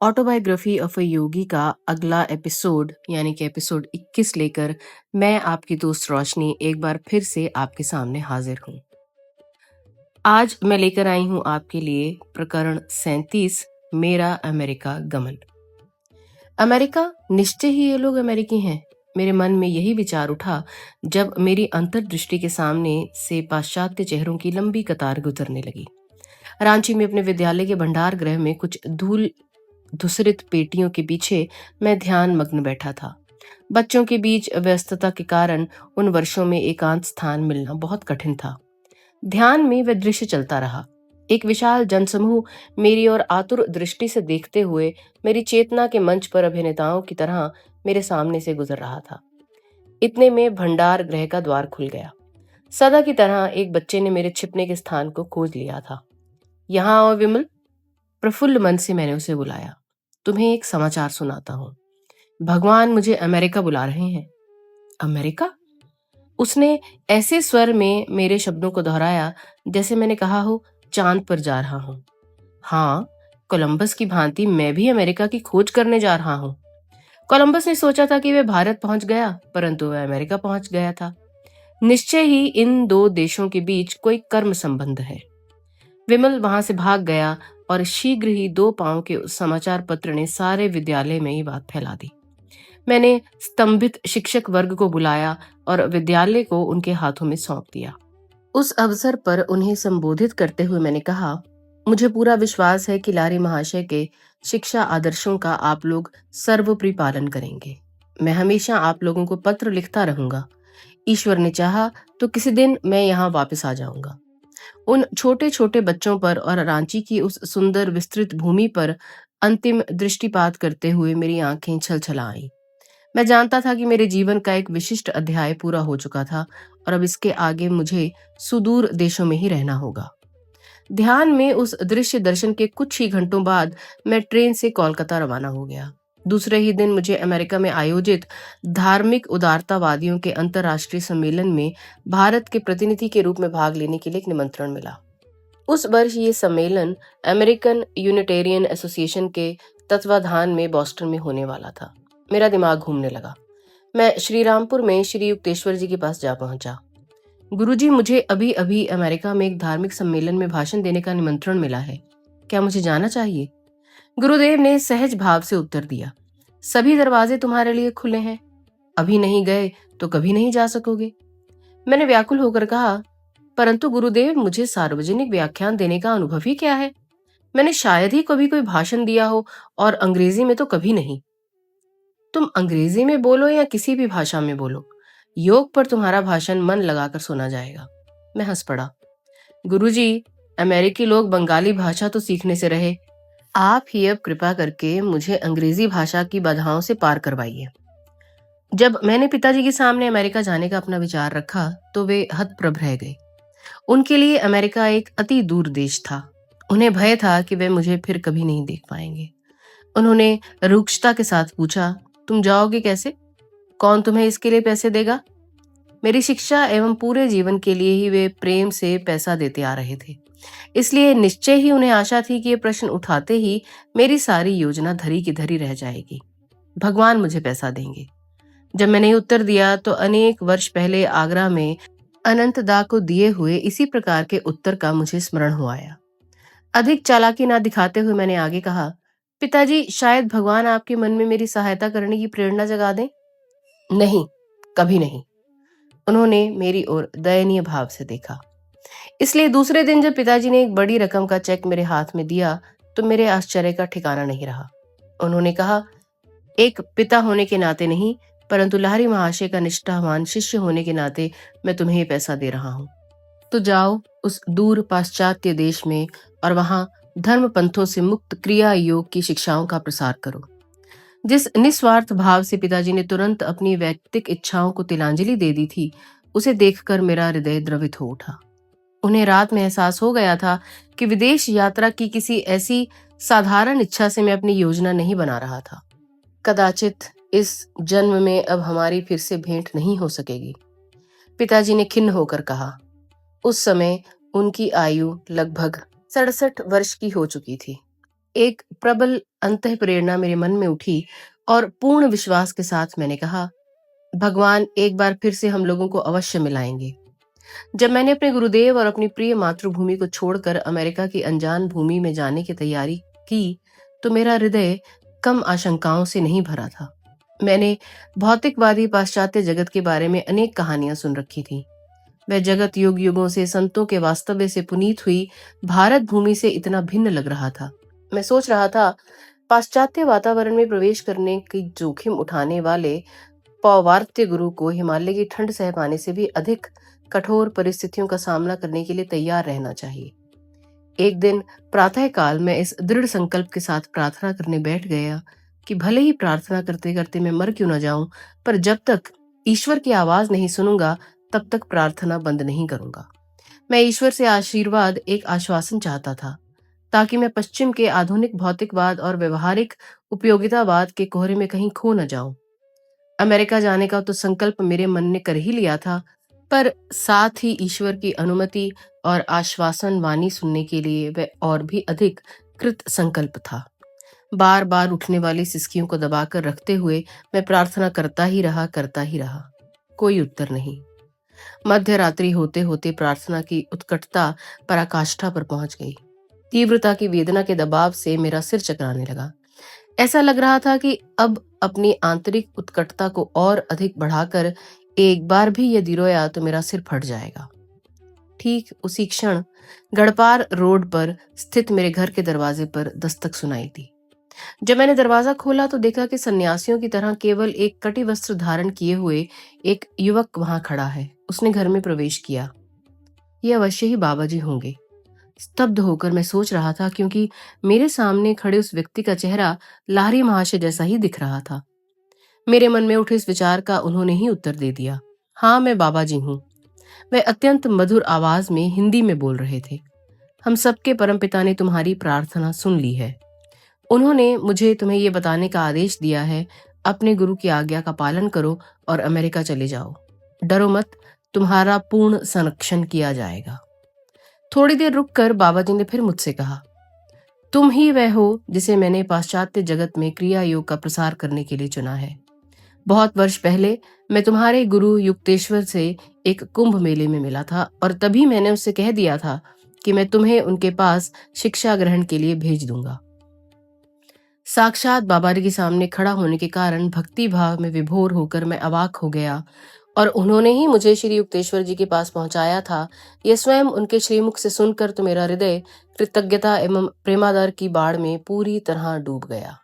Autobiography of a योगी का अगला episode यानी कि एपिसोड 21 लेकर मैं आपकी दोस्त रोशनी एक बार फिर से आपके सामने हाजिर हूँ। आज मैं लेकर आई हूँ आपके लिए प्रकरण 37, मेरा अमेरिका गमन। अमेरिका, निश्चय ही ये लोग अमेरिकी हैं। मेरे मन में यही विचार उठा जब मेरी अंतर्दृष्टि के सामने से पाश्चात्य चेहरों की लंबी कतार गुजरने लगी। रांची में अपने विद्यालय के भंडार गृह में कुछ धूल धूसरित पेटियों के पीछे मैं ध्यान मग्न बैठा था। बच्चों के बीच व्यस्तता के कारण उन वर्षों में एकांत स्थान मिलना बहुत कठिन था। ध्यान में वह दृश्य चलता रहा। एक विशाल जनसमूह मेरी ओर आतुर दृष्टि से देखते हुए मेरी चेतना के मंच पर अभिनेताओं की तरह मेरे सामने से गुजर रहा था। इतने में भंडार गृह का द्वार खुल गया। सदा की तरह एक बच्चे ने मेरे छिपने के स्थान को खोज लिया था। यहाँ आओ विमल, प्रफुल्ल मन से मैंने उसे बुलाया। तुम्हें एक समाचार सुनाता हूँ। भगवान मुझे अमेरिका बुला रहे हैं। अमेरिका? उसने ऐसे स्वर में मेरे शब्दों को दोहराया जैसे मैंने कहा हो चांद पर जा रहा हूँ। हाँ, कोलंबस की भांति मैं भी अमेरिका की खोज करने जा रहा हूँ। कोलंबस ने सोचा था कि वह भारत पहुंच गया, परंतु वह अमेरिका पहुंच गया था। निश्चय ही इन दो देशों के बीच कोई कर्म संबंध है। विमल वहां से भाग गया और शीघ्र ही 2 पांव के उस समाचार पत्र ने सारे विद्यालय में ये बात फैला दी। मैंने स्तंभित शिक्षक वर्ग को बुलाया और विद्यालय को उनके हाथों में सौंप दिया। उस अवसर पर उन्हें संबोधित करते हुए मैंने कहा, मुझे पूरा विश्वास है कि लारी महाशय के शिक्षा आदर्शों का आप लोग सर्वोपरि पालन करेंगे। मैं हमेशा आप लोगों को पत्र लिखता रहूंगा। ईश्वर ने चाहा तो किसी दिन मैं यहाँ वापस आ जाऊंगा। उन छोटे छोटे बच्चों पर और रांची की उस सुंदर विस्तृत भूमि पर अंतिम दृष्टिपात करते हुए मेरी आंखें छलछला आईं। मैं जानता था कि मेरे जीवन का एक विशिष्ट अध्याय पूरा हो चुका था और अब इसके आगे मुझे सुदूर देशों में ही रहना होगा। ध्यान में उस दृश्य दर्शन के कुछ ही घंटों बाद मैं ट्रेन से कोलकाता रवाना हो गया। दूसरे ही दिन मुझे अमेरिका में आयोजित धार्मिक उदारतावादियों के अंतर्राष्ट्रीय सम्मेलन में भारत के प्रतिनिधि के रूप में भाग लेने के लिए एक निमंत्रण मिला। उस वर्ष ये सम्मेलन अमेरिकन यूनिटेरियन एसोसिएशन के तत्वाधान में बॉस्टन में होने वाला था। मेरा दिमाग घूमने लगा। मैं श्रीरामपुर में श्री युक्तेश्वर जी के पास जा पहुंचा। गुरुजी, मुझे अभी अभी अमेरिका में एक धार्मिक सम्मेलन में भाषण देने का निमंत्रण मिला है। क्या मुझे जाना चाहिए? गुरुदेव ने सहज भाव से उत्तर दिया, सभी दरवाजे तुम्हारे लिए खुले हैं। अभी नहीं गए तो कभी नहीं जा सकोगे। मैंने व्याकुल होकर कहा, परंतु गुरुदेव, मुझे सार्वजनिक व्याख्यान देने का अनुभव ही क्या है? मैंने शायद ही कभी कोई भाषण दिया हो और अंग्रेजी में तो कभी नहीं। तुम अंग्रेजी में बोलो या किसी भी भाषा में बोलो, योग पर तुम्हारा भाषण मन लगाकर सुना जाएगा। मैं हंस पड़ा। गुरुजी, अमेरिकी लोग बंगाली भाषा तो सीखने से रहे। आप ही अब कृपा करके मुझे अंग्रेजी भाषा की बाधाओं से पार करवाइए। जब मैंने पिताजी के सामने अमेरिका जाने का अपना विचार रखा तो वे हतप्रभ रह गए। उनके लिए अमेरिका एक अति दूर देश था। उन्हें भय था कि वे मुझे फिर कभी नहीं देख पाएंगे। उन्होंने रूक्षता के साथ पूछा, तुम जाओगे कैसे? कौन तुम्हें इसके लिए पैसे देगा? मेरी शिक्षा एवं पूरे जीवन के लिए ही वे प्रेम से पैसा देते आ रहे थे, इसलिए निश्चय ही उन्हें आशा थी कि ये प्रश्न उठाते ही मेरी सारी योजना धरी की धरी रह जाएगी। भगवान मुझे पैसा देंगे। जब मैंने उत्तर दिया तो अनेक वर्ष पहले आगरा में अनंतदा को दिए हुए इसी प्रकार के उत्तर का मुझे स्मरण हो आया। अधिक चालाकी ना दिखाते हुए मैंने आगे कहा, पिताजी, शायद भगवान आपके मन में मेरी सहायता करने की प्रेरणा जगा दें। नहीं, कभी नहीं। उन्होंने मेरी ओर दयनीय भाव से देखा। इसलिए दूसरे दिन जब पिताजी ने एक बड़ी रकम का चेक मेरे हाथ में दिया तो मेरे आश्चर्य का ठिकाना नहीं रहा। उन्होंने कहा, एक पिता होने के नाते नहीं, परंतु लाहिरी महाशय का निष्ठावान शिष्य होने के नाते मैं तुम्हें ये पैसा दे रहा हूँ। तो जाओ उस दूर पाश्चात्य देश में और वहां धर्म पंथों से मुक्त क्रिया योग की शिक्षाओं का प्रसार करो। जिस निस्वार्थ भाव से पिताजी ने तुरंत अपनी वैयक्तिक इच्छाओं को तिलांजलि दे दी थी, उसे देखकर मेरा हृदय द्रवित हो उठा। उन्हें रात में एहसास हो गया था कि विदेश यात्रा की किसी ऐसी साधारण इच्छा से मैं अपनी योजना नहीं बना रहा था। कदाचित इस जन्म में अब हमारी फिर से भेंट नहीं हो सकेगी, पिताजी ने खिन्न होकर कहा। उस समय उनकी आयु लगभग 67 वर्ष की हो चुकी थी। एक प्रबल अंतःप्रेरणा मेरे मन में उठी और पूर्ण विश्वास के साथ मैंने कहा, भगवान एक बार फिर से हम लोगों को अवश्य मिलाएंगे। जब मैंने अपने गुरुदेव और अपनी प्रिय मातृभूमि को छोड़कर अमेरिका की अनजान भूमि में जाने की तैयारी की, तो मेरा हृदय कम आशंकाओं से नहीं भरा था। मैंने भौतिकवादी पाश्चात्य जगत के बारे में अनेक कहानियां सुन रखी थी। वह जगत युग युगों से संतों के वास्तव्य से पुनीत हुई भारत भूमि से इतना भिन्न लग रहा था। मैं सोच रहा था, पाश्चात्य वातावरण में प्रवेश करने की जोखिम उठाने वाले पौवार्त्य गुरु को हिमालय की ठंड सह पाने से भी अधिक कठोर परिस्थितियों का सामना करने के लिए तैयार रहना चाहिए। एक दिन प्रातःकाल मैं इस दृढ़ संकल्प के साथ प्रार्थना करने बैठ गया कि भले ही प्रार्थना करते करते मैं मर क्यों न जाऊं, पर जब तक ईश्वर की आवाज नहीं सुनूंगा तब तक प्रार्थना बंद नहीं करूंगा। मैं ईश्वर से आशीर्वाद, एक आश्वासन चाहता था, ताकि मैं पश्चिम के आधुनिक भौतिकवाद और व्यवहारिक उपयोगितावाद के कोहरे में कहीं खो न जाऊं। अमेरिका जाने का तो संकल्प मेरे मन ने कर ही लिया था, पर साथ ही ईश्वर की अनुमति और आश्वासन वाणी सुनने के लिए वह और भी अधिक कृत संकल्प था। बार बार उठने वाली सिसकियों को दबाकर रखते हुए मैं प्रार्थना करता ही रहा। कोई उत्तर नहीं। मध्य रात्रि होते होते प्रार्थना की उत्कटता पराकाष्ठा पर पहुंच गई। तीव्रता की वेदना के दबाव से मेरा सिर चकराने लगा। ऐसा लग रहा था कि अब अपनी आंतरिक उत्कटता को और अधिक बढ़ाकर एक बार भी यदि रोया तो मेरा सिर फट जाएगा। ठीक उसी क्षण गढ़पार रोड पर स्थित मेरे घर के दरवाजे पर दस्तक सुनाई दी। जब मैंने दरवाजा खोला तो देखा कि सन्यासियों की तरह केवल एक कटी वस्त्र धारण किए हुए एक युवक वहां खड़ा है। उसने घर में प्रवेश किया। ये अवश्य ही बाबा जी होंगे। स्तब्ध होकर मैं सोच रहा था, क्योंकि मेरे सामने खड़े उस व्यक्ति का चेहरा लाहरी महाशय जैसा ही दिख रहा था। मेरे मन में उठे इस विचार का उन्होंने ही उत्तर दे दिया। हाँ, मैं बाबा जी हूँ। वह अत्यंत मधुर आवाज में हिंदी में बोल रहे थे। हम सबके परमपिता ने तुम्हारी प्रार्थना सुन ली है। उन्होंने मुझे तुम्हें ये बताने का आदेश दिया है, अपने गुरु की आज्ञा का पालन करो और अमेरिका चले जाओ। डरो मत, तुम्हारा पूर्ण संरक्षण किया जाएगा। थोड़ी देर रुककर बाबा जी ने फिर मुझसे कहा, तुम ही वह हो जिसे मैंने पाश्चात्य जगत में क्रिया योग का प्रसार करने के लिए चुना है। बहुत वर्ष पहले मैं तुम्हारे गुरु युक्तेश्वर से एक कुंभ मेले में मिला था और तभी मैंने उससे कह दिया था कि मैं तुम्हें उनके पास शिक्षा ग्रहण के लिए भेज दूंगा। साक्षात बाबा जी के सामने खड़ा होने के कारण भक्ति भाव में विभोर होकर मैं अवाक हो गया और उन्होंने ही मुझे श्री युक्तेश्वर जी के पास पहुंचाया था। यह स्वयं उनके श्रीमुख से सुनकर तो मेरा हृदय कृतज्ञता एवं प्रेमादर की बाढ़ में पूरी तरह डूब गया।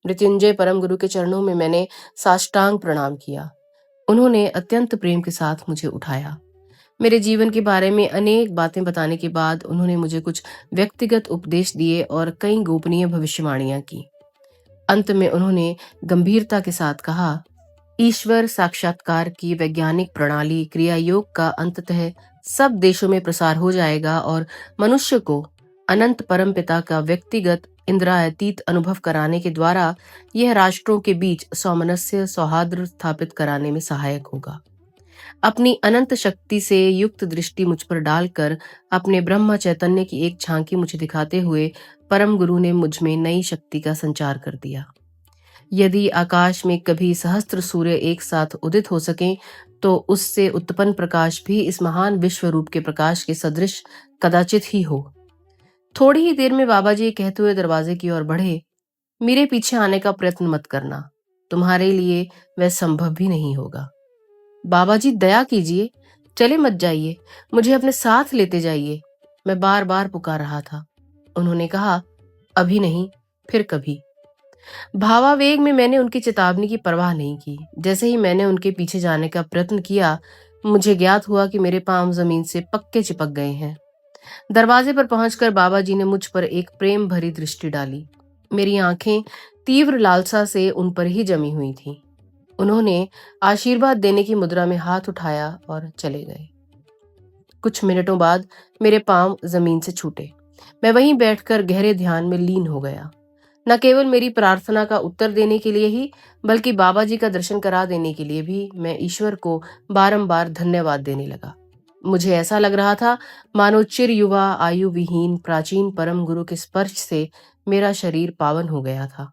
मृत्युंजय परम गुरु के चरणों में मैंने साष्टांग प्रणाम किया। उन्होंने अत्यंत प्रेम के साथ मुझे उठाया। मेरे जीवन के बारे में अनेक बातें बताने के बाद उन्होंने मुझे कुछ व्यक्तिगत उपदेश दिए और कई गोपनीय भविष्यवाणियां की। अंत में उन्होंने गंभीरता के साथ कहा, ईश्वर साक्षात्कार की वैज्ञानिक प्रणाली क्रिया योग का अंततः सब देशों में प्रसार हो जाएगा और मनुष्य को अनंत परमपिता का व्यक्तिगत इंद्रियातीत अनुभव कराने के द्वारा यह राष्ट्रों के बीच सौमनस्य सौहार्द स्थापित कराने में सहायक होगा। अपनी अनंत शक्ति से युक्त दृष्टि मुझ पर डालकर अपने ब्रह्म चैतन्य की एक झांकी मुझे दिखाते हुए परम गुरु ने मुझ में नई शक्ति का संचार कर दिया। यदि आकाश में कभी सहस्त्र सूर्य एक साथ उदित हो सके तो उससे उत्पन्न प्रकाश भी इस महान विश्व रूप के प्रकाश के सदृश कदाचित ही हो। थोड़ी ही देर में बाबा जी कहते हुए दरवाजे की ओर बढ़े, मेरे पीछे आने का प्रयत्न मत करना, तुम्हारे लिए वह संभव भी नहीं होगा। बाबा जी दया कीजिए, चले मत जाइए, मुझे अपने साथ लेते जाइए, मैं बार बार पुकार रहा था। उन्होंने कहा, अभी नहीं, फिर कभी। भावावेग में मैंने उनकी चेतावनी की परवाह नहीं की। जैसे ही मैंने उनके पीछे जाने का प्रयत्न किया, मुझे ज्ञात हुआ कि मेरे पांव जमीन से पक्के चिपक गए हैं। दरवाजे पर पहुंचकर बाबा जी ने मुझ पर एक प्रेम भरी दृष्टि डाली। मेरी आंखें तीव्र लालसा से उन पर ही जमी हुई थीं। उन्होंने आशीर्वाद देने की मुद्रा में हाथ उठाया और चले गए। कुछ मिनटों बाद मेरे पांव जमीन से छूटे। मैं वहीं बैठकर गहरे ध्यान में लीन हो गया। न केवल मेरी प्रार्थना का उत्तर देने के लिए ही, बल्कि बाबा जी का दर्शन करा देने के लिए भी मैं ईश्वर को बारंबार धन्यवाद देने लगा। मुझे ऐसा लग रहा था मानो चिर युवा आयु विहीन प्राचीन परम गुरु के स्पर्श से मेरा शरीर पावन हो गया था।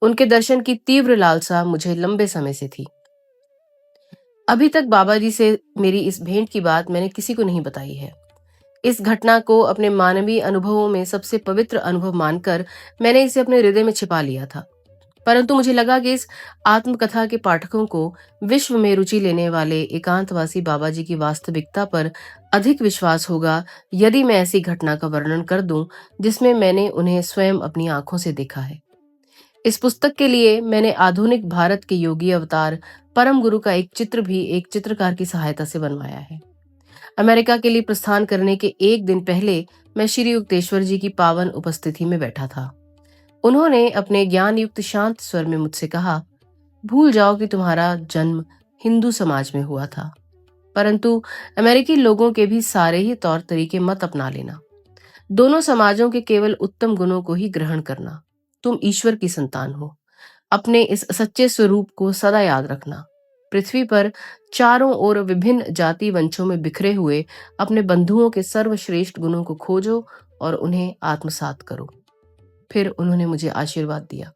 उनके दर्शन की तीव्र लालसा मुझे लंबे समय से थी। अभी तक बाबा जी से मेरी इस भेंट की बात मैंने किसी को नहीं बताई है। इस घटना को अपने मानवीय अनुभवों में सबसे पवित्र अनुभव मानकर मैंने इसे अपने हृदय में छिपा लिया था। परंतु मुझे लगा कि इस आत्मकथा के पाठकों को विश्व में रुचि लेने वाले एकांतवासी बाबा जी की वास्तविकता पर अधिक विश्वास होगा यदि मैं ऐसी घटना का वर्णन कर दूं जिसमें मैंने उन्हें स्वयं अपनी आंखों से देखा है। इस पुस्तक के लिए मैंने आधुनिक भारत के योगी अवतार परम गुरु का एक चित्र भी एक चित्रकार की सहायता से बनवाया है। अमेरिका के लिए प्रस्थान करने के एक दिन पहले मैं श्री युक्तेश्वर जी की पावन उपस्थिति में बैठा था। उन्होंने अपने ज्ञान युक्त शांत स्वर में मुझसे कहा, भूल जाओ कि तुम्हारा जन्म हिंदू समाज में हुआ था, परंतु अमेरिकी लोगों के भी सारे ही तौर तरीके मत अपना लेना। दोनों समाजों के केवल उत्तम गुणों को ही ग्रहण करना। तुम ईश्वर की संतान हो। अपने इस सच्चे स्वरूप को सदा याद रखना। पृथ्वी पर चारों ओर विभिन्न जाति वंशों में बिखरे हुए अपने बंधुओं के सर्वश्रेष्ठ गुणों को खोजो और उन्हें आत्मसात करो। फिर उन्होंने मुझे आशीर्वाद दिया,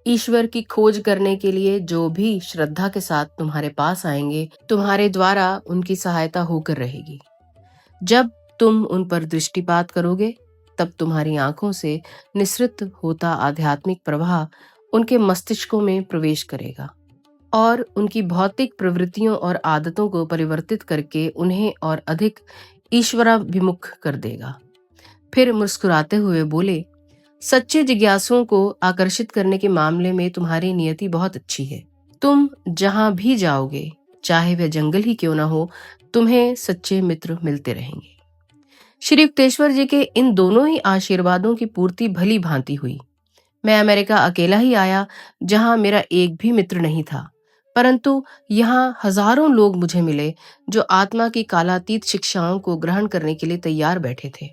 ईश्वर की खोज करने के लिए जो भी श्रद्धा के साथ तुम्हारे पास आएंगे, तुम्हारे द्वारा उनकी सहायता होकर रहेगी। जब तुम उन पर दृष्टिपात करोगे, तब तुम्हारी आंखों से निसृत होता आध्यात्मिक प्रवाह उनके मस्तिष्कों में प्रवेश करेगा और उनकी भौतिक प्रवृत्तियों और आदतों को परिवर्तित करके उन्हें और अधिक ईश्वराभिमुख कर देगा। फिर मुस्कुराते हुए बोले, सच्चे जिज्ञासुओं को आकर्षित करने के मामले में तुम्हारी नियति बहुत अच्छी है। तुम जहां भी जाओगे, चाहे वह जंगल ही क्यों ना हो, तुम्हें सच्चे मित्र मिलते रहेंगे। श्री युक्तेश्वर जी के इन दोनों ही आशीर्वादों की पूर्ति भली भांति हुई। मैं अमेरिका अकेला ही आया, जहां मेरा एक भी मित्र नहीं था, परंतु यहाँ हजारों लोग मुझे मिले जो आत्मा की कालातीत शिक्षाओं को ग्रहण करने के लिए तैयार बैठे थे।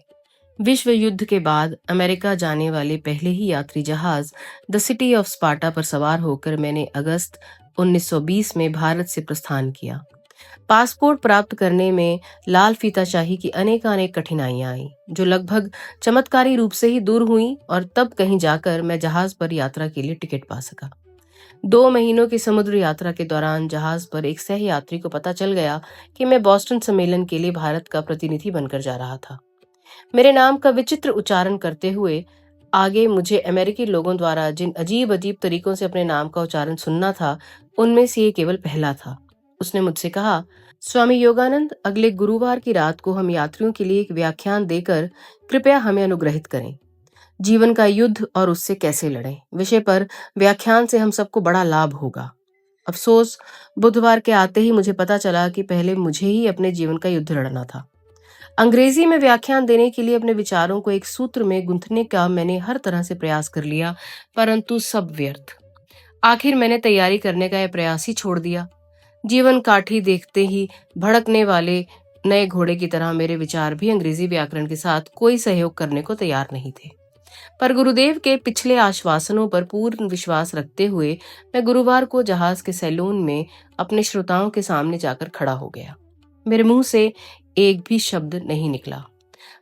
विश्व युद्ध के बाद अमेरिका जाने वाले पहले ही यात्री जहाज द सिटी ऑफ स्पार्टा पर सवार होकर मैंने अगस्त 1920 में भारत से प्रस्थान किया। पासपोर्ट प्राप्त करने में लाल फीताशाही की अनेकानेक कठिनाइयां आई, जो लगभग चमत्कारी रूप से ही दूर हुई और तब कहीं जाकर मैं जहाज पर यात्रा के लिए टिकट पा सका। 2 महीनों की समुद्र यात्रा के दौरान जहाज पर एक सह यात्री को पता चल गया कि मैं बोस्टन सम्मेलन के लिए भारत का प्रतिनिधि बनकर जा रहा था। मेरे नाम का विचित्र उच्चारण करते हुए आगे मुझे अमेरिकी लोगों द्वारा जिन अजीब अजीब तरीकों से अपने नाम का उच्चारण सुनना था, उनमें से ये केवल पहला था। उसने मुझसे कहा, स्वामी योगानंद, अगले गुरुवार की रात को हम यात्रियों के लिए एक व्याख्यान देकर कृपया हमें अनुग्रहित करें। जीवन का युद्ध और उससे कैसे लड़ें विषय पर व्याख्यान से हम सबको बड़ा लाभ होगा। अफसोस, बुधवार के आते ही मुझे पता चला कि पहले मुझे ही अपने जीवन का युद्ध लड़ना था। अंग्रेजी में व्याख्यान देने के लिए अपने विचारों को एक सूत्र में गुंथने का मैंने हर तरह से प्रयास कर लिया, परंतु सब व्यर्थ। आखिर मैंने तैयारी करने का यह प्रयास ही छोड़ दिया। जीवन काठी देखते ही भड़कने वाले नए घोड़े की तरह मेरे विचार भी अंग्रेजी व्याकरण के साथ कोई सहयोग करने को तैयार नहीं थे। पर गुरुदेव के पिछले आश्वासनों पर पूर्ण विश्वास रखते हुए मैं गुरुवार को जहाज के सैलून में अपने श्रोताओं के सामने जाकर खड़ा हो गया। मेरे मुंह से एक भी शब्द नहीं निकला।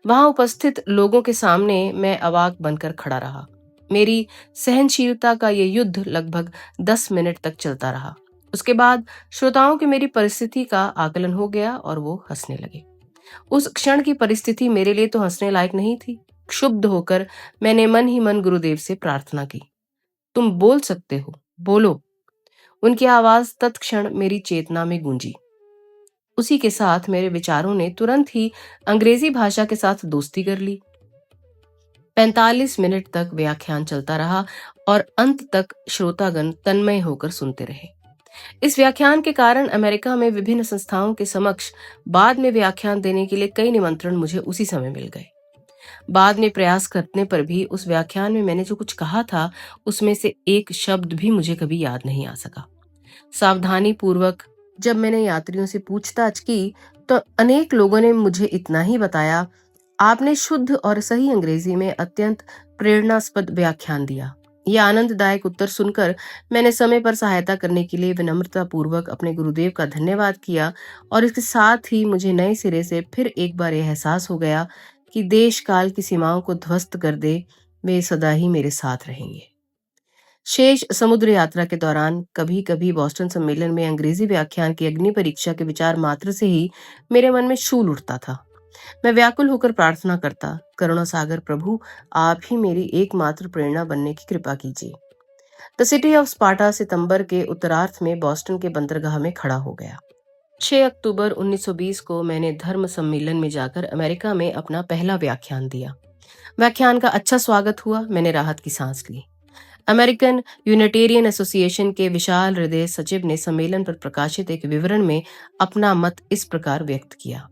वहां उपस्थित लोगों के सामने मैं अवाक बनकर खड़ा रहा। मेरी सहनशीलता का ये युद्ध लगभग 10 मिनट तक चलता रहा। उसके बाद श्रोताओं की मेरी परिस्थिति का आकलन हो गया और वो हंसने लगे। उस क्षण की परिस्थिति मेरे लिए तो हंसने लायक नहीं थी। क्षुब्ध होकर मैंने मन ही मन गुरुदेव से प्रार्थना की, तुम बोल सकते हो, बोलो। उनकी आवाज तत्क्षण मेरी चेतना में गूंजी। उसी के साथ मेरे विचारों ने तुरंत ही अंग्रेजी भाषा के साथ दोस्ती कर ली। 45 मिनट तक व्याख्यान चलता रहा और अंत तक श्रोतागण तन्मय होकर सुनते रहे। इस व्याख्यान के कारण अमेरिका में विभिन्न संस्थाओं के समक्ष बाद में व्याख्यान देने के लिए कई निमंत्रण मुझे उसी समय मिल गए। बाद में प्रयास करने पर भी उस व्याख्यान में मैंने जो कुछ कहा था, उसमें से एक शब्द भी मुझे कभी याद नहीं आ सका। सावधानी पूर्वक जब मैंने यात्रियों से पूछताछ की, तो अनेक लोगों ने मुझे इतना ही बताया, आपने शुद्ध और सही अंग्रेजी में अत्यंत प्रेरणास्पद व्याख्यान दिया। यह आनंददायक उत्तर सुनकर मैंने समय पर सहायता करने के लिए विनम्रता पूर्वक अपने गुरुदेव का धन्यवाद किया और इसके साथ ही मुझे नए सिरे से फिर एक बार यह एहसास हो गया कि देश काल की सीमाओं को ध्वस्त कर दे वे सदा ही मेरे साथ रहेंगे। शेष समुद्र यात्रा के दौरान कभी कभी बोस्टन सम्मेलन में अंग्रेजी व्याख्यान की अग्नि परीक्षा के विचार मात्र से ही मेरे मन में शूल उठता था। मैं व्याकुल होकर प्रार्थना करता, करुणा सागर प्रभु, आप ही मेरी एकमात्र प्रेरणा बनने की कृपा कीजिए। द सिटी ऑफ स्पार्टा सितंबर के उत्तरार्ध में बोस्टन के बंदरगाह में खड़ा हो गया। 6 अक्टूबर 1920 को मैंने धर्म सम्मेलन में जाकर अमेरिका में अपना पहला व्याख्यान दिया। व्याख्यान का अच्छा स्वागत हुआ, मैंने राहत की सांस ली। अमेरिकन यूनिटेरियन एसोसिएशन के विशाल हृदय सचिव ने सम्मेलन पर प्रकाशित एक विवरण में अपना मत इस प्रकार व्यक्त किया।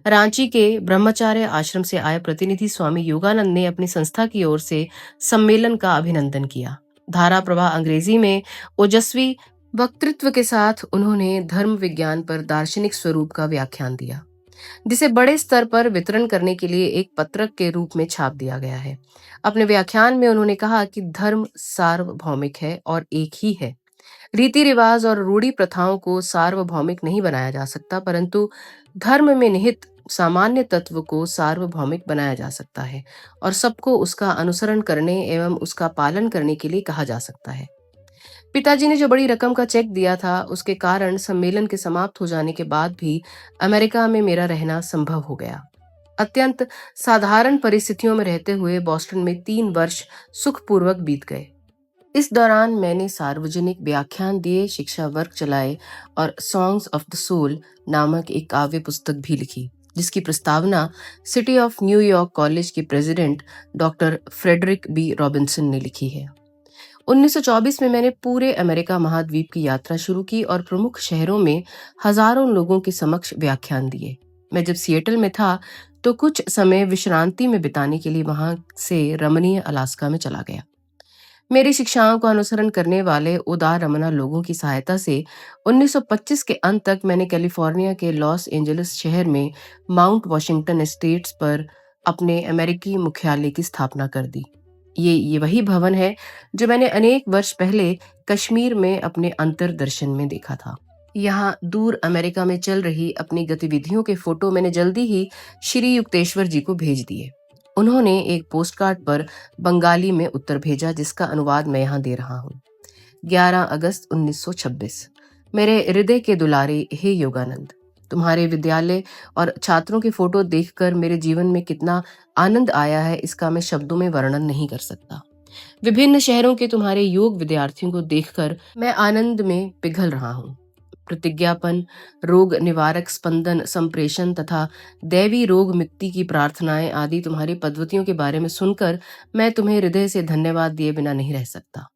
रांची के ब्रह्मचार्य आश्रम से आए प्रतिनिधि स्वामी योगानंद ने अपनी संस्था की ओर से सम्मेलन का अभिनंदन किया। धारा प्रवाह अंग्रेजी में ओजस्वी वक्तृत्व के साथ उन्होंने धर्म विज्ञान पर दार्शनिक स्वरूप का व्याख्यान दिया, जिसे बड़े स्तर पर वितरण करने के लिए एक पत्रक के रूप में छाप दिया गया है। अपने व्याख्यान में उन्होंने कहा कि धर्म सार्वभौमिक है और एक ही है। रीति रिवाज और रूढ़ी प्रथाओं को सार्वभौमिक नहीं बनाया जा सकता, परंतु धर्म में निहित सामान्य तत्व को सार्वभौमिक बनाया जा सकता है और सबको उसका अनुसरण करने एवं उसका पालन करने के लिए कहा जा सकता है। पिताजी ने जो बड़ी रकम का चेक दिया था, उसके कारण सम्मेलन के समाप्त हो जाने के बाद भी अमेरिका में मेरा रहना संभव हो गया। अत्यंत साधारण परिस्थितियों में रहते हुए बोस्टन में 3 वर्ष सुखपूर्वक बीत गए। इस दौरान मैंने सार्वजनिक व्याख्यान दिए, शिक्षा वर्ग चलाए और सॉन्ग्स ऑफ द सोल नामक एक काव्य पुस्तक भी लिखी, जिसकी प्रस्तावना सिटी ऑफ न्यूयॉर्क कॉलेज के president doctor Frederick B Robinson ने लिखी है। 1924 में मैंने पूरे अमेरिका महाद्वीप की यात्रा शुरू की और प्रमुख शहरों में हजारों लोगों के समक्ष व्याख्यान दिए। मैं जब सिएटल में था तो कुछ समय विश्रांति में बिताने के लिए वहां से रमणीय अलास्का में चला गया। मेरी शिक्षाओं का अनुसरण करने वाले उदार रमना लोगों की सहायता से 1925 के अंत तक मैंने कैलिफोर्निया के लॉस एंजलिस शहर में माउंट वॉशिंगटन एस्टेट्स पर अपने अमेरिकी मुख्यालय की स्थापना कर दी। ये वही भवन है जो मैंने अनेक वर्ष पहले कश्मीर में अपने अंतर्दर्शन में देखा था। यहाँ दूर अमेरिका में चल रही अपनी गतिविधियों के फोटो मैंने जल्दी ही श्री युक्तेश्वर जी को भेज दिए। उन्होंने एक पोस्टकार्ड पर बंगाली में उत्तर भेजा, जिसका अनुवाद मैं यहाँ दे रहा हूँ। 11 अगस्त 1926। मेरे हृदय के दुलारे हे योगानंद, तुम्हारे विद्यालय और छात्रों के फोटो देखकर मेरे जीवन में कितना आनंद आया है, इसका मैं शब्दों में वर्णन नहीं कर सकता। विभिन्न शहरों के तुम्हारे योग विद्यार्थियों को देखकर मैं आनंद में पिघल रहा हूँ। प्रतिज्ञापन, रोग निवारक स्पंदन संप्रेषण तथा दैवी रोग मुक्ति की प्रार्थनाएं आदि तुम्हारी पद्धतियों के बारे में सुनकर मैं तुम्हें हृदय से धन्यवाद दिए बिना नहीं रह सकता।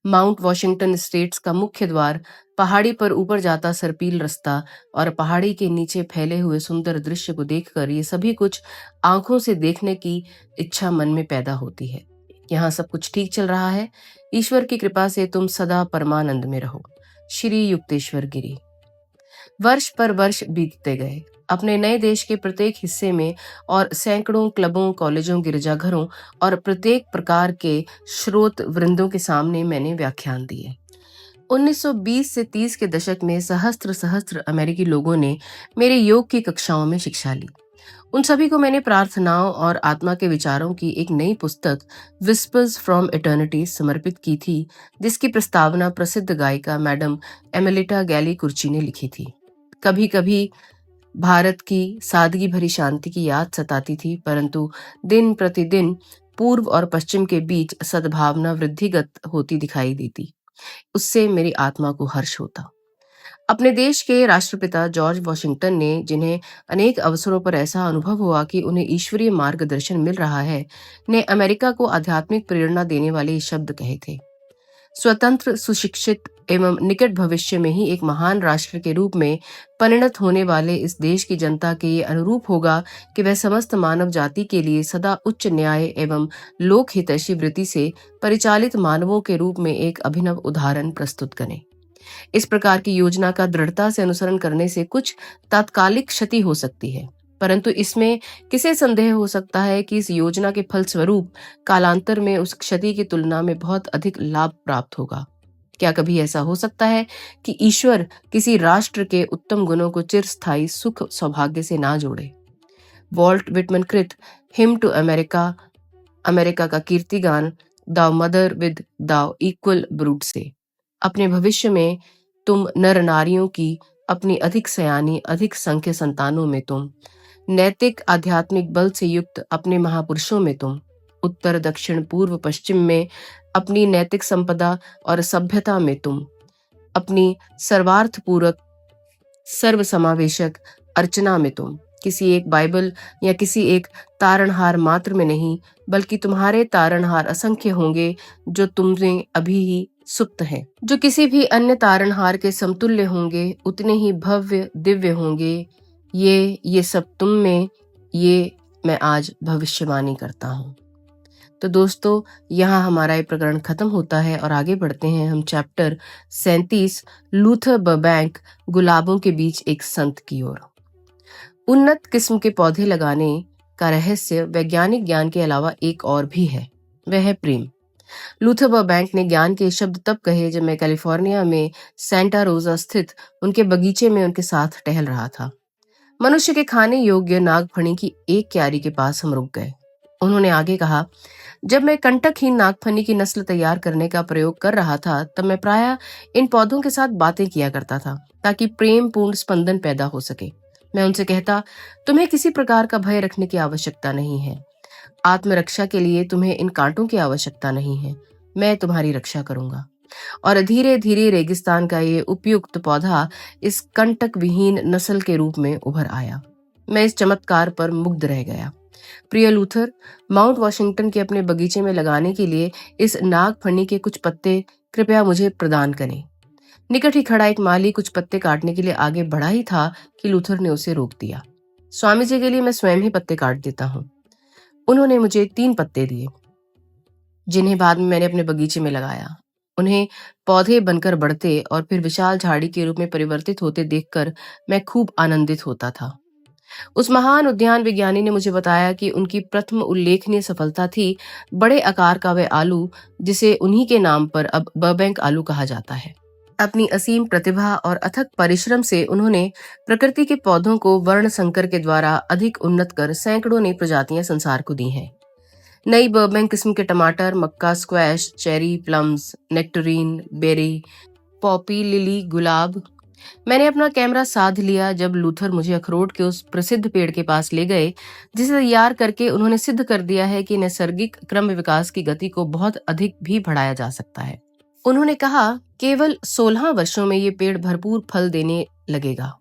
माउंट वॉशिंगटन स्टेट्स का मुख्य द्वार, पहाड़ी पर ऊपर जाता सरपील रास्ता और पहाड़ी के नीचे फैले हुए सुंदर दृश्य को देखकर ये सभी कुछ आंखों से देखने की इच्छा मन में पैदा होती है। यहाँ सब कुछ ठीक चल रहा है। ईश्वर की कृपा से तुम सदा परमानंद में रहो। श्री युक्तेश्वर गिरी। वर्ष पर वर्ष बीतते गए। अपने नए देश के प्रत्येक हिस्से में और सैकड़ों क्लबों, कॉलेजों, गिरजाघरों और प्रत्येक प्रकार के श्रोत वृंदों के सामने मैंने व्याख्यान दिए। 1920 से 30 के दशक में सहस्त्र सहस्त्र अमेरिकी लोगों ने मेरे योग की कक्षाओं में शिक्षा ली। उन सभी को मैंने प्रार्थनाओं और आत्मा के विचारों की एक नई पुस्तक विस्पर्स फ्रॉम इटर्निटी समर्पित की थी, जिसकी प्रस्तावना प्रसिद्ध गायिका मैडम एमेलिटा गैली कुर्ची ने लिखी थी। कभी कभी भारत की सादगी भरी शांति की याद सताती थी, परंतु दिन प्रतिदिन पूर्व और पश्चिम के बीच सद्भावना वृद्धिगत होती दिखाई देती। उससे मेरी आत्मा को हर्ष होता। अपने देश के राष्ट्रपिता जॉर्ज वॉशिंगटन ने, जिन्हें अनेक अवसरों पर ऐसा अनुभव हुआ कि उन्हें ईश्वरीय मार्गदर्शन मिल रहा है, ने अमेरिका को आध्यात्मिक प्रेरणा देने वाले शब्द कहे थे। स्वतंत्र, सुशिक्षित एवं निकट भविष्य में ही एक महान राष्ट्र के रूप में परिणत होने वाले इस देश की जनता के ये अनुरूप होगा कि वह समस्त मानव जाति के लिए सदा उच्च न्याय एवं लोक हितैषी वृत्ति से परिचालित मानवों के रूप में एक अभिनव उदाहरण प्रस्तुत करें। इस प्रकार की योजना का दृढ़ता से अनुसरण करने से कुछ तात्कालिक क्षति हो सकती है, परंतु इसमें किसे संदेह हो सकता है कि इस योजना के फलस्वरूप कालांतर में उस क्षति की तुलना में बहुत अधिक लाभ प्राप्त होगा। क्या कभी ऐसा हो सकता है कि ईश्वर किसी राष्ट्र के उत्तम गुणों को चिरस्थायी सुख सौभाग्य से ना जोड़े? वॉल्ट विटमन कृत हिम टू अमेरिका अमेरिका का कीर्तिगान दाओ मदर विद दाओ इक्वल ब्रूड से। अपने भविष्य में तुम नर नारियों की अपनी अधिक सयानी अधिक संख्य संतानों में तुम, नैतिक आध्यात्मिक बल से युक्त अपने महापुरुषों में तुम, उत्तर दक्षिण पूर्व पश्चिम में अपनी नैतिक संपदा और सभ्यता में तुम, अपनी सर्वार्थपूर्वक सर्वसमावेशक अर्चना में तुम, किसी एक बाइबल या किसी एक तारणहार मात्र में नहीं, बल्कि तुम्हारे तारणहार असंख्य होंगे जो तुमने अभी ही सुप्त हैं, जो किसी भी अन्य तारणहार के समतुल्य होंगे, उतने ही भव्य दिव्य होंगे। ये सब तुम में, ये मैं आज भविष्यवाणी करता हूँ। तो दोस्तों, यहाँ हमारा ये प्रकरण खत्म होता है और आगे बढ़ते हैं हम चैप्टर 37 लूथर बर्बैंक गुलाबों के बीच एक संत की ओर। उन्नत किस्म के पौधे लगाने का रहस्य वैज्ञानिक ज्ञान के अलावा एक और भी है, वह है प्रेम। लूथर बर्बैंक ने ज्ञान के शब्द तब कहे जब मैं कैलिफोर्निया में सेंटा रोजा स्थित उनके बगीचे में उनके साथ टहल रहा था। मनुष्य के खाने योग्य नागफनी की एक क्यारी के पास हम रुक गए। उन्होंने आगे कहा, जब मैं कंटकहीन नागफनी की नस्ल तैयार करने का प्रयोग कर रहा था, तब मैं प्रायः इन पौधों के साथ बातें किया करता था ताकि प्रेम पूर्ण स्पंदन पैदा हो सके। मैं उनसे कहता, तुम्हें किसी प्रकार का भय रखने की आवश्यकता नहीं है। आत्मरक्षा के लिए तुम्हें इन कांटों की आवश्यकता नहीं है। मैं तुम्हारी रक्षा करूंगा। और धीरे धीरे रेगिस्तान का ये उपयुक्त पौधा इस कंटक विहीन नस्ल के रूप में उभर आया। मैं इस चमत्कार पर मुग्ध रह गया। प्रिय लूथर, माउंट वॉशिंगटन के अपने बगीचे में लगाने के लिए इस नागफनी के कुछ पत्ते कृपया मुझे प्रदान करें। निकट ही खड़ा एक माली कुछ पत्ते काटने के लिए आगे बढ़ा ही था कि लूथर ने उसे रोक दिया। स्वामी जी के लिए मैं स्वयं ही पत्ते काट देता हूँ। उन्होंने मुझे 3 पत्ते दिए, जिन्हें बाद में मैंने अपने बगीचे में लगाया। उन्हें पौधे बनकर बढ़ते और फिर विशाल झाड़ी के रूप में परिवर्तित होते देखकर मैं खूब आनंदित होता था। उस महान उद्यान विज्ञानी ने मुझे बताया कि उनकी प्रथम उल्लेखनीय सफलता थी बड़े आकार का वह आलू जिसे उन्हीं के नाम पर अब बर्बैंक आलू कहा जाता है। अपनी असीम प्रतिभा और अथक परिश्रम से उन्होंने प्रकृति के पौधों को वर्ण संकर के द्वारा अधिक उन्नत कर सैकड़ों नई प्रजातियां संसार को दी हैं। नई बर्बैंक किस्म के टमाटर, मक्का, squash, cherry, plums, nectarine, berry, poppy, lily, गुलाब। मैंने अपना कैमरा साध लिया जब लूथर मुझे अखरोट के उस प्रसिद्ध पेड़ के पास ले गए जिसे तैयार करके उन्होंने सिद्ध कर दिया है कि नैसर्गिक क्रम विकास की गति को बहुत अधिक भी बढ़ाया जा सकता है। उन्होंने कहा, केवल 16 वर्षों में ये पेड़ भरपूर फल देने लगेगा।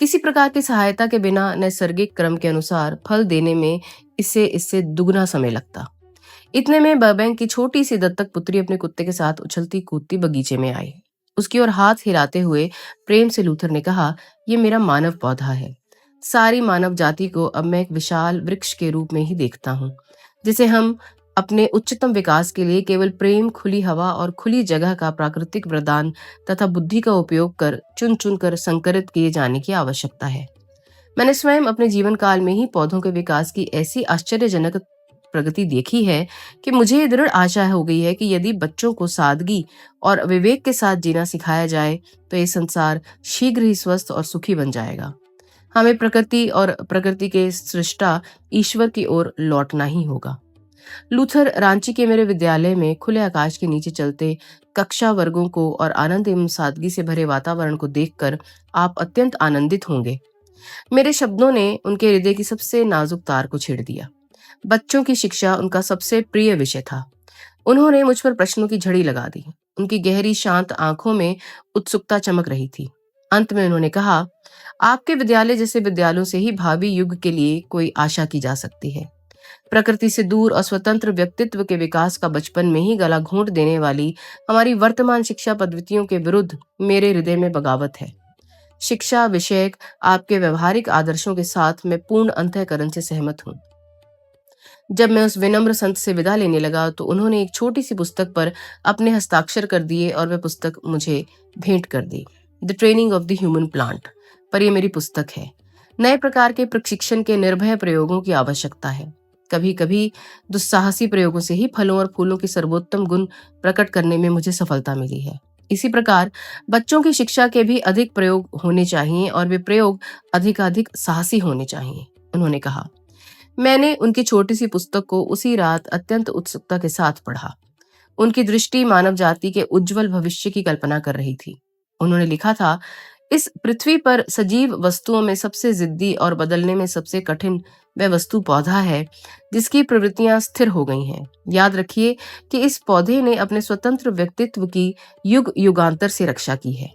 किसी प्रकार की सहायता के बिना नैसर्गिक क्रम के अनुसार फल देने में इससे दुगना समय लगता। इतने में बर्बैंक की छोटी सी दत्तक पुत्री अपने कुत्ते के साथ उछलती कूदती बगीचे में आई। उसकी ओर हाथ हिलाते हुए प्रेम से लूथर ने कहा, यह मेरा मानव पौधा है। सारी मानव जाति को अब मैं एक विशाल वृक्ष के रूप में ही देखता हूँ, जिसे हम अपने उच्चतम विकास के लिए केवल प्रेम, खुली हवा और खुली जगह का प्राकृतिक वरदान तथा बुद्धि का उपयोग कर चुन चुन कर संकरित किए जाने की आवश्यकता है। मैंने स्वयं अपने जीवन काल में ही पौधों के विकास की ऐसी आश्चर्यजनक प्रगति देखी है कि मुझे दृढ़ आशा हो गई है कि यदि बच्चों को सादगी और विवेक के साथ जीना सिखाया जाए तो ये संसार शीघ्र ही स्वस्थ और सुखी बन जाएगा। हमें प्रकृति और प्रकृति के सृष्टा ईश्वर की ओर लौटना ही होगा। लूथर, रांची के मेरे विद्यालय में खुले आकाश के नीचे चलते कक्षा वर्गों को और आनंद एवं सादगी से भरे वातावरण को देखकर आप अत्यंत आनंदित होंगे। मेरे शब्दों ने उनके हृदय की सबसे नाजुक तार को छेड़ दिया। बच्चों की शिक्षा उनका सबसे प्रिय विषय था। उन्होंने मुझ पर प्रश्नों की झड़ी लगा दी। उनकी गहरी शांत आंखों में उत्सुकता चमक रही थी। अंत में उन्होंने कहा, आपके विद्यालय जैसे विद्यालयों से ही भावी युग के लिए कोई आशा की जा सकती है। प्रकृति से दूर और स्वतंत्र व्यक्तित्व के विकास का बचपन में ही गला घोंट देने वाली हमारी वर्तमान शिक्षा पद्धतियों के विरुद्ध मेरे हृदय में बगावत है। शिक्षा विषयक आपके व्यवहारिक आदर्शों के साथ मैं पूर्ण अंतःकरण से सहमत हूँ। जब मैं उस विनम्र संत से विदा लेने लगा तो उन्होंने एक छोटी सी पुस्तक पर अपने हस्ताक्षर कर दिए और वह पुस्तक मुझे भेंट कर दी। The training of the human plant पर यह मेरी पुस्तक है। नए प्रकार के प्रशिक्षण के निर्भय प्रयोगों की आवश्यकता है। कभी कभी दुस्साहसी प्रयोगों से ही फलों और फूलों के सर्वोत्तम गुण प्रकट करने में मुझे सफलता मिली है। इसी प्रकार बच्चों की शिक्षा के भी अधिक प्रयोग होने चाहिए और वे प्रयोग अधिकाधिक साहसी होने चाहिए। उन्होंने कहा, मैंने उनकी छोटी सी पुस्तक को उसी रात अत्यंत उत्सुकता के साथ पढ़ा। उनकी दृष्टि मानव जाति के उज्जवल भविष्य की कल्पना कर रही थी। उन्होंने लिखा था, इस पृथ्वी पर सजीव वस्तुओं में सबसे जिद्दी और बदलने में सबसे कठिन वह वस्तु पौधा है जिसकी प्रवृत्तियां स्थिर हो गई हैं। याद रखिए कि इस पौधे ने अपने स्वतंत्र व्यक्तित्व की युग युगांतर से रक्षा की है।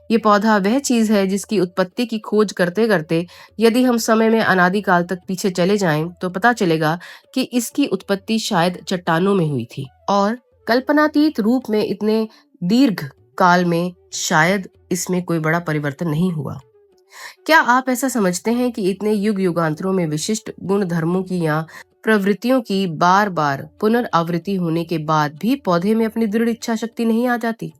ये पौधा वह चीज है जिसकी उत्पत्ति की खोज करते करते यदि हम समय में अनादिकाल तक पीछे चले जाएं तो पता चलेगा कि इसकी उत्पत्ति शायद चट्टानों में हुई थी और कल्पनातीत रूप में इतने दीर्घ काल में शायद इसमें कोई बड़ा परिवर्तन नहीं हुआ। क्या आप ऐसा समझते हैं कि इतने युग युगांतरों में विशिष्ट गुण धर्मों की या प्रवृत्तियों की बार बार पुनरावृत्ति होने के बाद भी पौधे में अपनी दृढ़ इच्छा शक्ति नहीं आ जाती?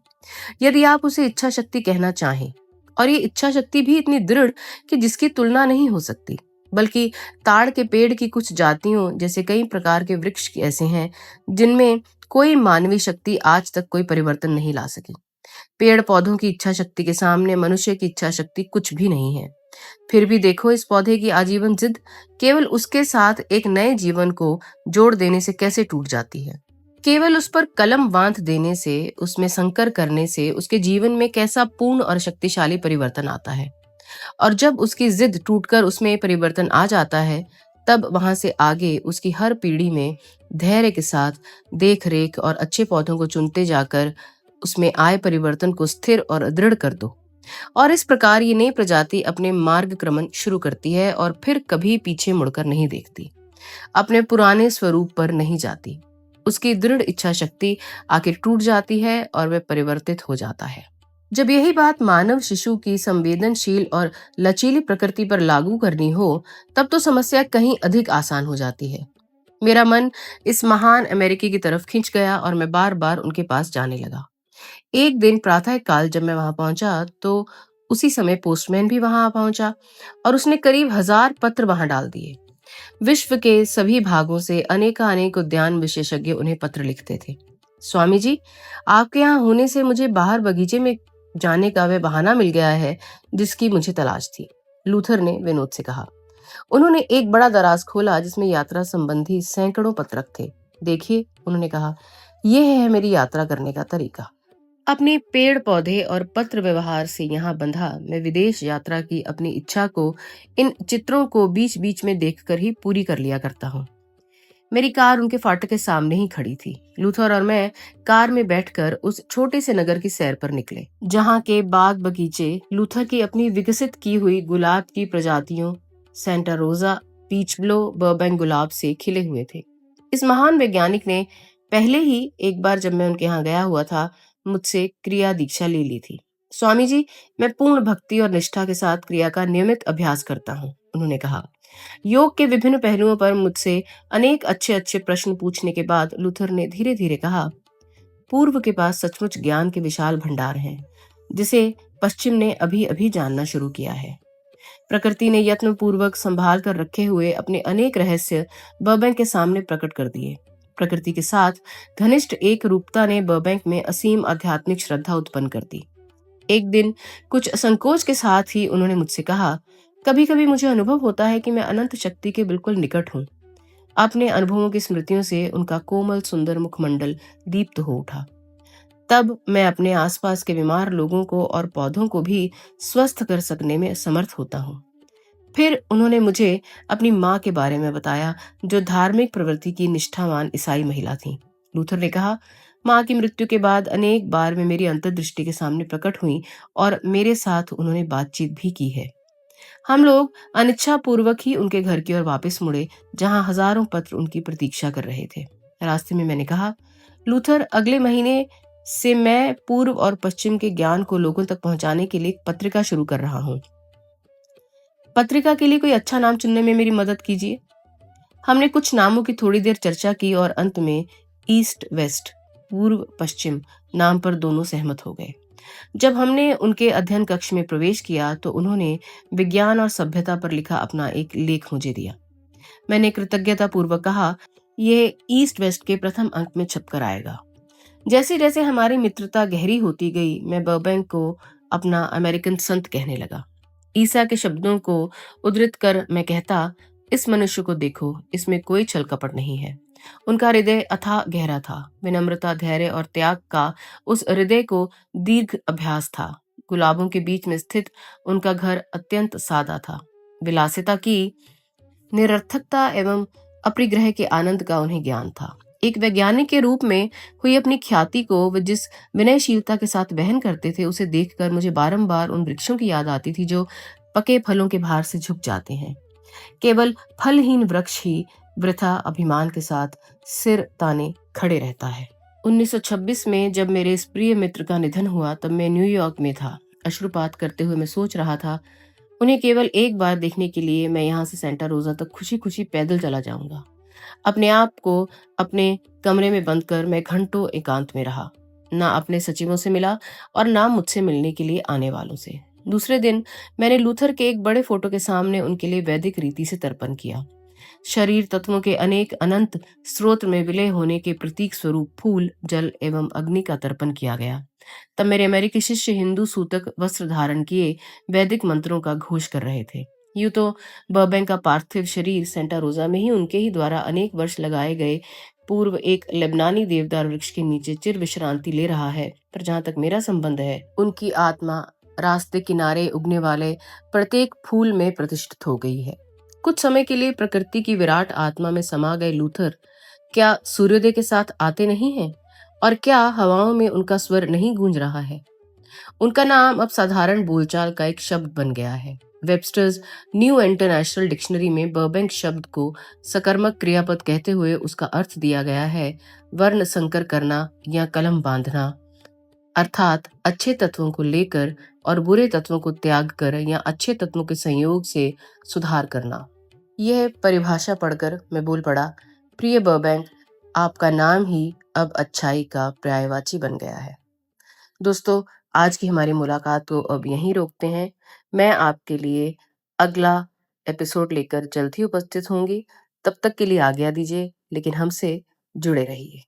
यदि आप उसे इच्छा शक्ति कहना चाहें, और ये इच्छा शक्ति भी इतनी दृढ़ कि जिसकी तुलना नहीं हो सकती, बल्कि ताड़ के पेड़ की कुछ जातियों जैसे कई प्रकार के वृक्ष ऐसे हैं जिनमें कोई मानवीय शक्ति आज तक कोई परिवर्तन नहीं ला सकी। पेड़ पौधों की इच्छा शक्ति के सामने मनुष्य की इच्छा शक्ति कुछ भी नहीं है। फिर भी देखो इस पौधे की आजीवन जिद केवल उसके साथ एक नए जीवन को जोड़ देने से कैसे टूट जाती है। केवल उस पर कलम बांध देने से, उसमें संकर करने से उसके जीवन में कैसा पूर्ण और शक्तिशाली परिवर्तन आता है। और जब उसकी जिद टूटकर उसमें परिवर्तन आ जाता है, तब वहां से आगे उसकी हर पीढ़ी में धैर्य के साथ देख रेख और अच्छे पौधों को चुनते जाकर उसमें आए परिवर्तन को स्थिर और दृढ़ कर दो। और इस प्रकार ये नई प्रजाति अपने मार्ग क्रमण शुरू करती है और फिर कभी पीछे मुड़कर नहीं देखती, अपने पुराने स्वरूप पर नहीं जाती। उसकी दृढ़ इच्छा शक्ति आखिर टूट जाती है और वह परिवर्तित हो जाता है। जब यही बात मानव शिशु की संवेदनशील और लचीली प्रकृति पर लागू करनी हो, तब तो समस्या कहीं अधिक आसान हो जाती है। मेरा मन इस महान अमेरिकी की तरफ खिंच गया और मैं बार बार उनके पास जाने लगा। एक दिन प्रातः काल जब मैं वहां पहुंचा तो उसी समय पोस्टमैन भी वहां आ पहुंचा और उसने करीब 1000 पत्र वहां डाल दिए। विश्व के सभी भागों से अनेकानेक उद्यान विशेषज्ञ उन्हें पत्र लिखते थे। स्वामी जी, आपके यहाँ होने से मुझे बाहर बगीचे में जाने का वह बहाना मिल गया है जिसकी मुझे तलाश थी, लूथर ने विनोद से कहा। उन्होंने एक बड़ा दराज खोला जिसमें यात्रा संबंधी सैकड़ों पत्रक थे। देखिए, उन्होंने कहा, यह है मेरी यात्रा करने का तरीका। अपने पेड़ पौधे और पत्र व्यवहार से यहाँ बंधा मैं विदेश यात्रा की अपनी इच्छा को इन चित्रों को बीच बीच में देखकर ही पूरी कर लिया करता हूँ। मेरी कार उनके फाटक के सामने ही खड़ी थी। लूथर और मैं कार में बैठकर उस छोटे से नगर की सैर पर निकले, जहाँ के बाग बगीचे लूथर की अपनी विकसित की हुई गुलाब की प्रजातियों सेंटा रोजा, पीच ब्लो, बर्बैंक गुलाब से खिले हुए थे। इस महान वैज्ञानिक ने पहले ही एक बार जब मैं उनके यहाँ गया हुआ था मुझसे क्रिया दीक्षा ले ली थी। स्वामी जी, मैं पूर्ण भक्ति और निष्ठा के साथ क्रिया का नियमित अभ्यास करता हूँ, उन्होंने कहा। योग के विभिन्न पहलुओं पर मुझसे अनेक अच्छे अच्छे प्रश्न पूछने के बाद लूथर ने धीरे धीरे कहा, पूर्व के पास सचमुच ज्ञान के विशाल भंडार हैं, जिसे पश्चिम ने अभी अभी जानना शुरू किया है। प्रकृति ने यत्न पूर्वक संभाल कर रखे हुए अपने अनेक रहस्य बर्बैंक के सामने प्रकट कर दिए। प्रकृति के साथ घनिष्ठ एक रूपता ने बर्बैंक में असीम आध्यात्मिक श्रद्धा उत्पन्न कर दी। एक दिन कुछ संकोच के साथ ही उन्होंने मुझसे कहा, कभी कभी मुझे अनुभव होता है कि मैं अनंत शक्ति के बिल्कुल निकट हूँ। अपने अनुभवों की स्मृतियों से उनका कोमल सुंदर मुखमंडल दीप्त हो उठा। तब मैं अपने आसपास के बीमार लोगों को और पौधों को भी स्वस्थ कर सकने में समर्थ होता हूँ। फिर उन्होंने मुझे अपनी माँ के बारे में बताया, जो धार्मिक प्रवृत्ति की निष्ठावान ईसाई महिला थी। लूथर ने कहा, माँ की मृत्यु के बाद अनेक बार मैं मेरी अंतर्दृष्टि के सामने प्रकट हुई और मेरे साथ उन्होंने बातचीत भी की है। हम लोग अनिच्छा पूर्वक ही उनके घर की ओर वापस मुड़े, जहाँ हजारों पत्र उनकी प्रतीक्षा कर रहे थे। रास्ते में मैंने कहा, लूथर, अगले महीने से मैं पूर्व और पश्चिम के ज्ञान को लोगों तक पहुंचाने के लिए एक पत्रिका शुरू कर रहा हूँ। पत्रिका के लिए कोई अच्छा नाम चुनने में मेरी मदद कीजिए। हमने कुछ नामों की थोड़ी देर चर्चा की और अंत में ईस्ट वेस्ट, पूर्व पश्चिम नाम पर दोनों सहमत हो गए। जब हमने उनके अध्ययन कक्ष में प्रवेश किया तो उन्होंने विज्ञान और सभ्यता पर लिखा अपना एक लेख मुझे दिया। मैंने कृतज्ञता पूर्वक कहा, यह ईस्ट वेस्ट के प्रथम अंक में छपकर आएगा। जैसे जैसे हमारी मित्रता गहरी होती गई, मैं बर्बैंक को अपना अमेरिकन संत कहने लगा। ईसा के शब्दों को उद्धृत कर मैं कहता, इस मनुष्य को देखो, इसमें कोई छल कपट नहीं है। उनका हृदय अथाह गहरा था। विनम्रता, धैर्य और त्याग का उस हृदय को दीर्घ अभ्यास था। गुलाबों के बीच में स्थित उनका घर अत्यंत सादा था। विलासिता की निरर्थकता एवं अपरिग्रह के आनंद का उन्हें ज्ञान था। एक वैज्ञानिक के रूप में हुई अपनी ख्याति को वे जिस विनयशीलता के साथ वहन करते थे, उसे देखकर मुझे बारंबार उन वृक्षों की याद आती थी जो पके फलों के भार से झुक जाते हैं। केवल फलहीन वृक्ष ही वृथा अभिमान के साथ सिर ताने खड़े रहता है। 1926 में जब मेरे इस प्रिय मित्र का निधन हुआ, तब मैं न्यूयॉर्क में था। अश्रुपात करते हुए मैं सोच रहा था, उन्हें केवल एक बार देखने के लिए मैं यहाँ से सेंटा रोजा तक खुशी खुशी पैदल चला जाऊंगा। अपने आप को अपने कमरे में बंद कर मैं घंटों एकांत में रहा। ना अपने सचिवों से मिला और ना मुझसे मिलने के लिए आने वालों से। दूसरे दिन मैंने लूथर के एक बड़े फोटो के सामने उनके लिए वैदिक रीति से तर्पण किया। शरीर तत्वों के अनेक अनंत स्रोत में विलय होने के प्रतीक स्वरूप फूल, जल एवं अग्नि का तर्पण किया गया। तब मेरे अमेरिकी शिष्य हिंदू सूतक वस्त्र धारण किए वैदिक मंत्रों का घोष कर रहे थे। यूं तो बर्बैंक का पार्थिव शरीर सेंटा रोजा में ही उनके ही द्वारा अनेक वर्ष लगाए गए पूर्व एक लेबनानी देवदार वृक्ष के नीचे चिर विश्रांति ले रहा है, पर जहां तक मेरा संबंध है, उनकी आत्मा रास्ते किनारे उगने वाले प्रत्येक फूल में प्रतिष्ठित हो गई है। कुछ समय के लिए प्रकृति की विराट आत्मा में समा गए लूथर क्या सूर्योदय के साथ आते नहीं हैं? और क्या हवाओं में उनका स्वर नहीं गूंज रहा है? उनका नाम अब साधारण बोलचाल का एक शब्द बन गया है। वेबस्टर्स न्यू इंटरनेशनल डिक्शनरी में बर्बैंक शब्द को सकर्मक क्रियापद कहते हुए उसका अर्थ दिया गया है वर्ण संकर करना या कलम बांधना, अर्थात अच्छे तत्वों को लेकर और बुरे तत्वों को त्याग कर या अच्छे तत्वों के संयोग से सुधार करना। यह परिभाषा पढ़कर मैं बोल पड़ा, प्रिय बर्बैंक, आपका नाम ही अब अच्छाई का पर्यायवाची बन गया है। दोस्तों, आज की हमारी मुलाकात को अब यहीं रोकते हैं। मैं आपके लिए अगला एपिसोड लेकर जल्द ही उपस्थित होंगी। तब तक के लिए आज्ञा दीजिए, लेकिन हमसे जुड़े रहिए।